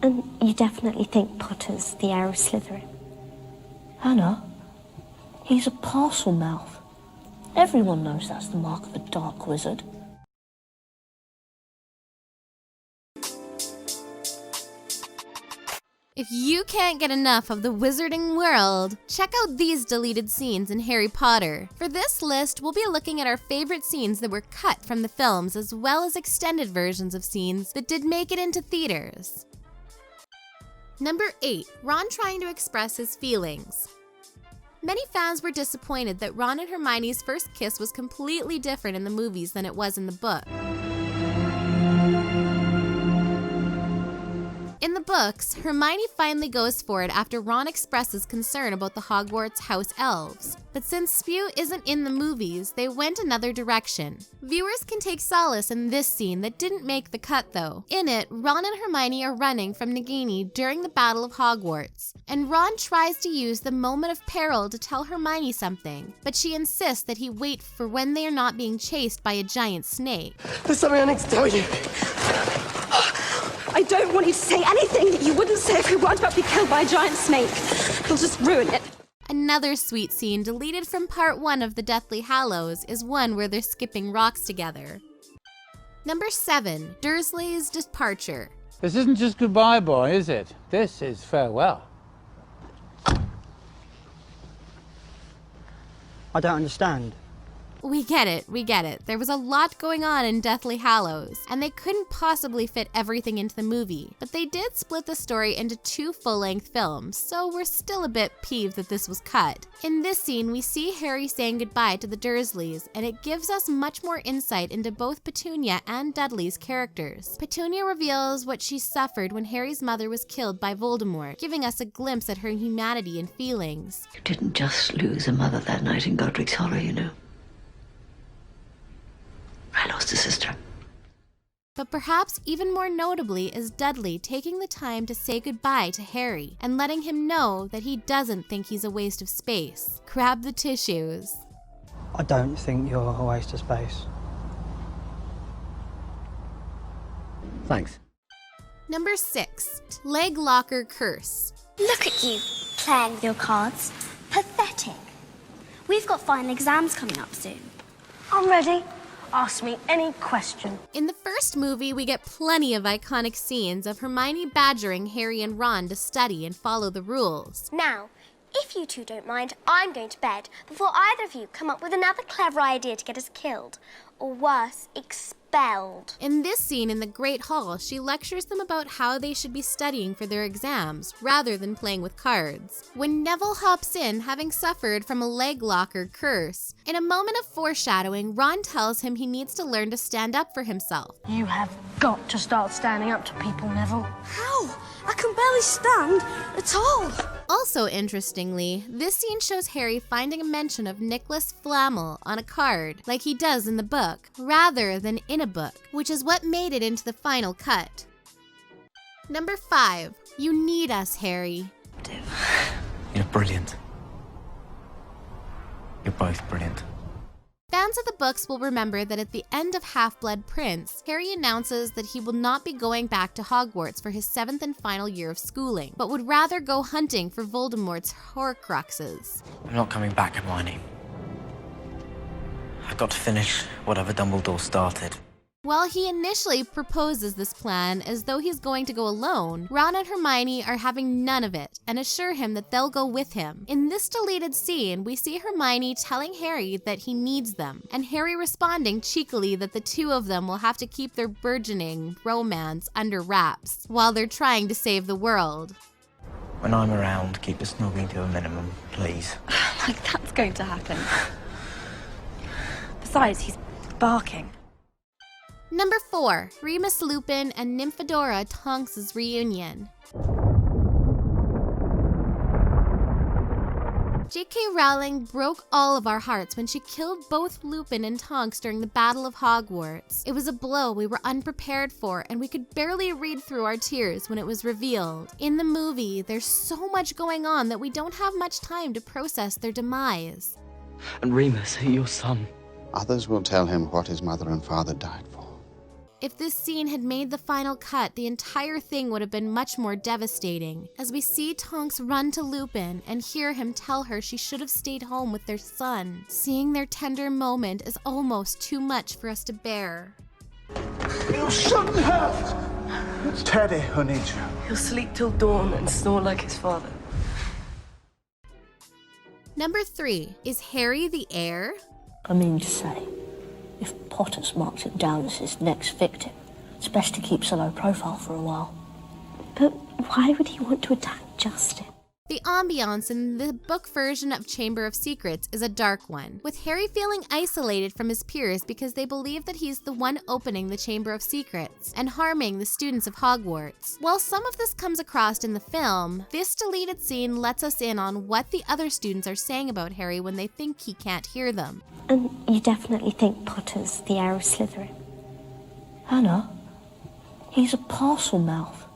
And you definitely think Potter's the heir of Slytherin? Hannah, he's a parcel mouth. Everyone knows that's the mark of a dark wizard. If you can't get enough of the wizarding world, check out these deleted scenes in Harry Potter. For this list, we'll be looking at our favorite scenes that were cut from the films, as well as extended versions of scenes that did make it into theaters. Number 8. Ron trying to express his feelings. Many fans were disappointed that Ron and Hermione's first kiss was completely different in the movies than it was in the book. In the books, Hermione finally goes for it after Ron expresses concern about the Hogwarts house elves. But since Spew isn't in the movies, they went another direction. Viewers can take solace in this scene that didn't make the cut though. In it, Ron and Hermione are running from Nagini during the Battle of Hogwarts, and Ron tries to use the moment of peril to tell Hermione something, but she insists that he wait for when they are not being chased by a giant snake. There's something I need to tell you. I don't want you to say anything that you wouldn't say if we weren't about to be killed by a giant snake. You'll just ruin it. Another sweet scene deleted from part 1 of the Deathly Hallows is one where they're skipping rocks together. Number 7. Dursley's departure. This isn't just goodbye, boy, is it? This is farewell. I don't understand. We get it. There was a lot going on in Deathly Hallows, and they couldn't possibly fit everything into the movie. But they did split the story into 2 full-length films, so we're still a bit peeved that this was cut. In this scene, we see Harry saying goodbye to the Dursleys, and it gives us much more insight into both Petunia and Dudley's characters. Petunia reveals what she suffered when Harry's mother was killed by Voldemort, giving us a glimpse at her humanity and feelings. You didn't just lose a mother that night in Godric's Hollow, you know. I lost a sister. But perhaps even more notably is Dudley taking the time to say goodbye to Harry and letting him know that he doesn't think he's a waste of space. Grab the tissues. I don't think you're a waste of space. Thanks. Number 6. Leg Locker Curse. Look at you, playing with your cards. Pathetic. We've got final exams coming up soon. I'm ready. Ask me any question. In the first movie, we get plenty of iconic scenes of Hermione badgering Harry and Ron to study and follow the rules. Now, if you two don't mind, I'm going to bed before either of you come up with another clever idea to get us killed. Or worse, expelled. In this scene in the Great Hall, she lectures them about how they should be studying for their exams rather than playing with cards. When Neville hops in, having suffered from a leg locker curse, in a moment of foreshadowing, Ron tells him he needs to learn to stand up for himself. You have got to start standing up to people, Neville. How? I can barely stand at all. Also interestingly, this scene shows Harry finding a mention of Nicholas Flamel on a card, like he does in the book, rather than in a book, which is what made it into the final cut. Number 5. You need us, Harry. You're brilliant. You're both brilliant. Fans of the books will remember that at the end of Half-Blood Prince, Harry announces that he will not be going back to Hogwarts for his 7th and final year of schooling, but would rather go hunting for Voldemort's Horcruxes. I'm not coming back, Hermione. I've got to finish whatever Dumbledore started. While he initially proposes this plan as though he's going to go alone, Ron and Hermione are having none of it and assure him that they'll go with him. In this deleted scene, we see Hermione telling Harry that he needs them, and Harry responding cheekily that the two of them will have to keep their burgeoning romance under wraps while they're trying to save the world. When I'm around, keep the snogging to a minimum, please. Like that's going to happen. Besides, he's barking. Number 4. Remus Lupin and Nymphadora Tonks' reunion. J.K. Rowling broke all of our hearts when she killed both Lupin and Tonks during the Battle of Hogwarts. It was a blow we were unprepared for, and we could barely read through our tears when it was revealed. In the movie, there's so much going on that we don't have much time to process their demise. And Remus, your son. Others will tell him what his mother and father died for. If this scene had made the final cut, the entire thing would have been much more devastating, as we see Tonks run to Lupin and hear him tell her she should have stayed home with their son. Seeing their tender moment is almost too much for us to bear. You shouldn't have! It's Teddy who needs you. He'll sleep till dawn and snore like his father. Number 3. Is Harry the heir? I mean to say, if Potter's marked him down as his next victim, it's best to keep a low profile for a while. But why would he want to attack Justin? The ambiance in the book version of Chamber of Secrets is a dark one, with Harry feeling isolated from his peers because they believe that he's the one opening the Chamber of Secrets and harming the students of Hogwarts. While some of this comes across in the film, this deleted scene lets us in on what the other students are saying about Harry when they think he can't hear them. And you definitely think Potter's the heir of Slytherin? Hannah, he's a parcel mouth.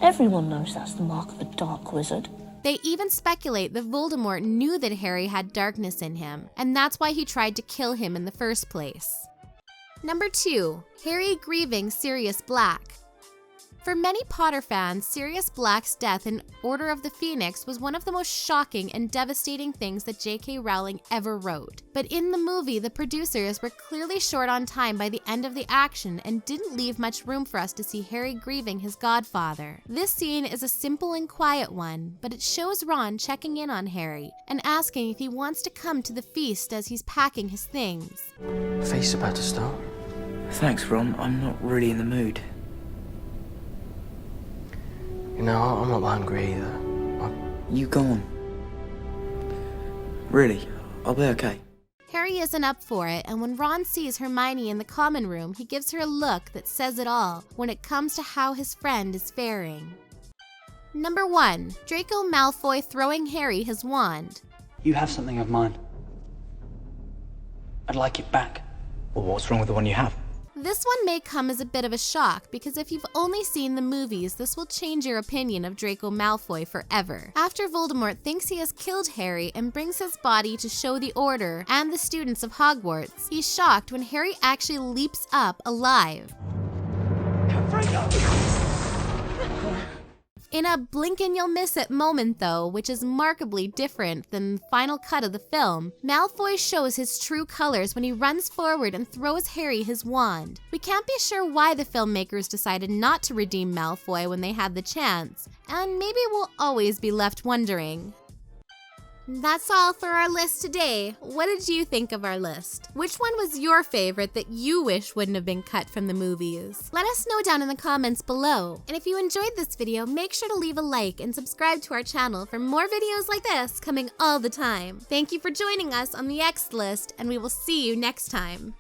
Everyone knows that's the mark of a dark wizard. They even speculate that Voldemort knew that Harry had darkness in him, and that's why he tried to kill him in the first place. Number 2. Harry grieving Sirius Black. For many Potter fans, Sirius Black's death in Order of the Phoenix was one of the most shocking and devastating things that J.K. Rowling ever wrote. But in the movie, the producers were clearly short on time by the end of the action and didn't leave much room for us to see Harry grieving his godfather. This scene is a simple and quiet one, but it shows Ron checking in on Harry and asking if he wants to come to the feast as he's packing his things. The feast's about to start. Thanks, Ron. I'm not really in the mood. You know, I'm not hungry either. You go on. Really, I'll be okay. Harry isn't up for it, and when Ron sees Hermione in the common room, he gives her a look that says it all when it comes to how his friend is faring. Number 1. Draco Malfoy throwing Harry his wand. You have something of mine. I'd like it back. Well, what's wrong with the one you have? This one may come as a bit of a shock, because if you've only seen the movies, this will change your opinion of Draco Malfoy forever. After Voldemort thinks he has killed Harry and brings his body to show the Order and the students of Hogwarts, he's shocked when Harry actually leaps up alive. In a blink and you'll miss it moment though, which is markedly different than the final cut of the film, Malfoy shows his true colors when he runs forward and throws Harry his wand. We can't be sure why the filmmakers decided not to redeem Malfoy when they had the chance, and maybe we'll always be left wondering. That's all for our list today. What did you think of our list? Which one was your favorite that you wish wouldn't have been cut from the movies? Let us know down in the comments below. And if you enjoyed this video, make sure to leave a like and subscribe to our channel for more videos like this coming all the time. Thank you for joining us on the X list, and we will see you next time.